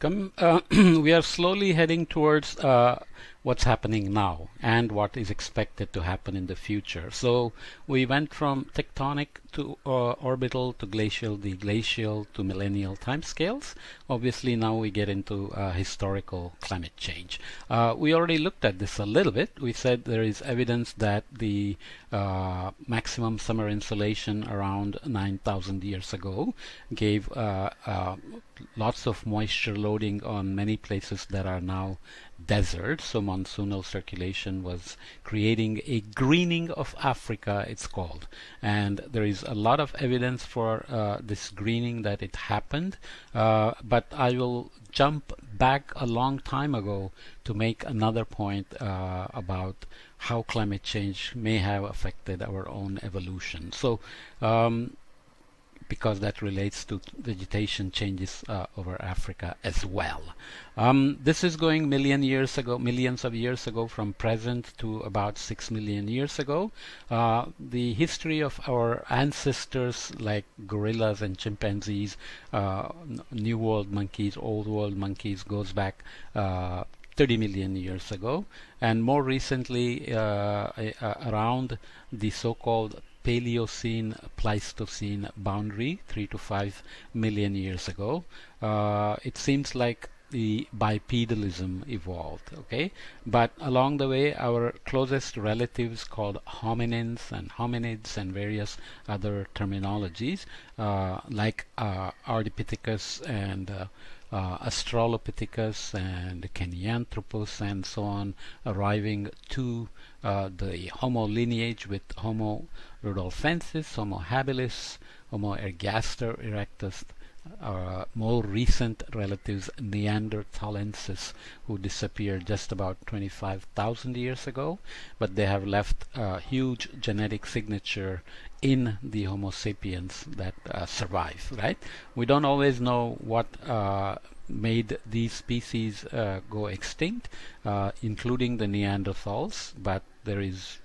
We are slowly heading towards what's happening now and what is expected to happen in the future. So we went from tectonic to orbital to glacial, deglacial to millennial timescales. Obviously, now we get into historical climate change. We already looked at this a little bit. We said there is evidence that the maximum summer insolation around 9,000 years ago gave lots of moisture loading on many places that are now deserts. So monsoonal circulation was creating a greening of Africa, it's called. And there is a lot of evidence for this greening that it happened. But I will jump back a long time ago to make another point about how climate change may have affected our own evolution. So because that relates to vegetation changes over Africa as well. This is going millions of years ago from present to about 6 million years ago. The history of our ancestors like gorillas and chimpanzees, New World monkeys, Old World monkeys goes back 30 million years ago, and more recently around the so-called Paleocene Pleistocene boundary 3 to 5 million years ago. It seems like the bipedalism evolved, okay? But along the way, our closest relatives called hominins and hominids and various other terminologies like Ardipithecus and Australopithecus and Kenyanthropus and so on, arriving to the Homo lineage with Homo rudolfensis, Homo habilis, Homo ergaster erectus, more recent relatives Neanderthalensis, who disappeared just about 25,000 years ago, but they have left a huge genetic signature in the Homo sapiens that survive, right? We don't always know what made these species go extinct, including the Neanderthals, but there is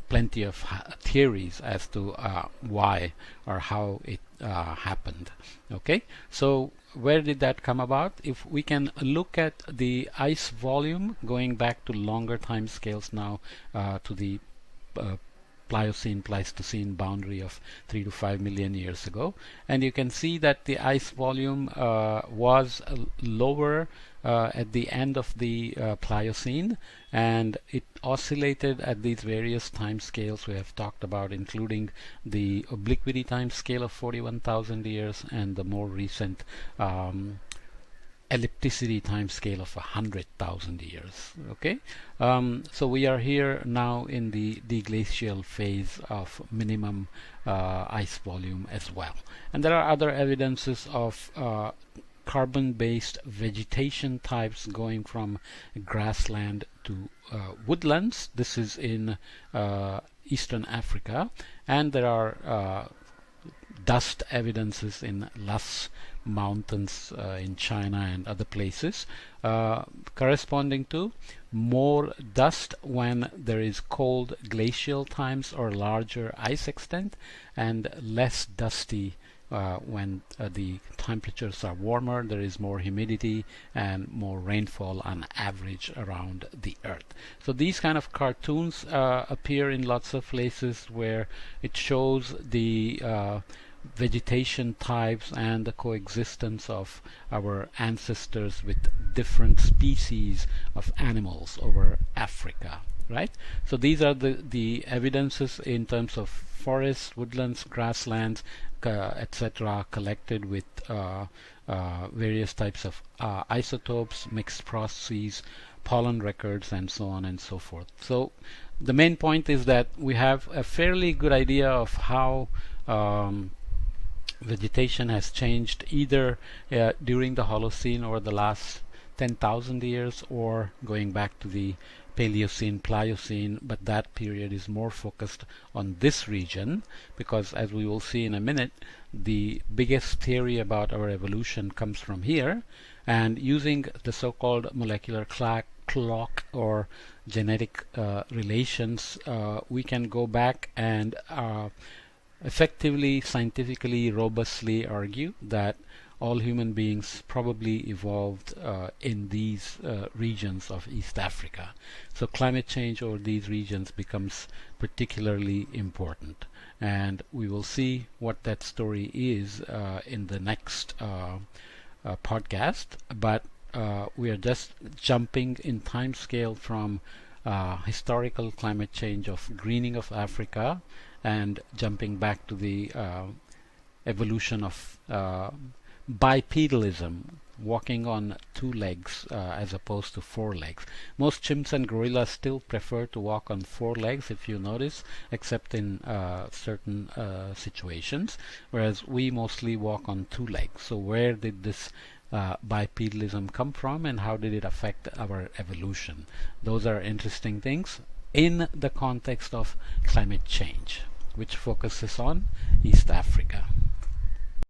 plenty of theories as to why or how it happened. Okay, so where did that come about? If we can look at the ice volume going back to longer time scales now, to the Pliocene Pleistocene boundary of 3 to 5 million years ago, and you can see that the ice volume was lower at the end of the Pliocene, and it oscillated at these various time scales we have talked about, including the obliquity time scale of 41,000 years and the more recent ellipticity time scale of 100,000 years. Okay, so we are here now in the deglacial phase of minimum ice volume as well, and there are other evidences of carbon-based vegetation types going from grassland to woodlands. This is in Eastern Africa, and there are dust evidences in Las mountains in China and other places, corresponding to more dust when there is cold glacial times or larger ice extent, and less dusty when the temperatures are warmer, there is more humidity and more rainfall on average around the earth. So these kind of cartoons appear in lots of places where it shows the vegetation types and the coexistence of our ancestors with different species of animals over Africa, right? So these are the evidences in terms of forests, woodlands, grasslands, etc., collected with various types of isotopes, mixed processes, pollen records, and so on and so forth. So the main point is that we have a fairly good idea of how vegetation has changed either during the Holocene or the last 10,000 years, or going back to the Paleocene, Pliocene, but that period is more focused on this region because, as we will see in a minute, the biggest theory about our evolution comes from here, and using the so-called molecular clock or genetic relations, we can go back and effectively, scientifically, robustly argue that all human beings probably evolved in these regions of East Africa. So climate change over these regions becomes particularly important, and we will see what that story is in the next podcast. But we are just jumping in time scale from historical climate change of greening of Africa and jumping back to the evolution of bipedalism, walking on two legs as opposed to four legs. Most chimps and gorillas still prefer to walk on four legs, if you notice, except in certain situations, whereas we mostly walk on two legs. So where did this bipedalism come from, and how did it affect our evolution? Those are interesting things in the context of climate change, which focuses on East Africa.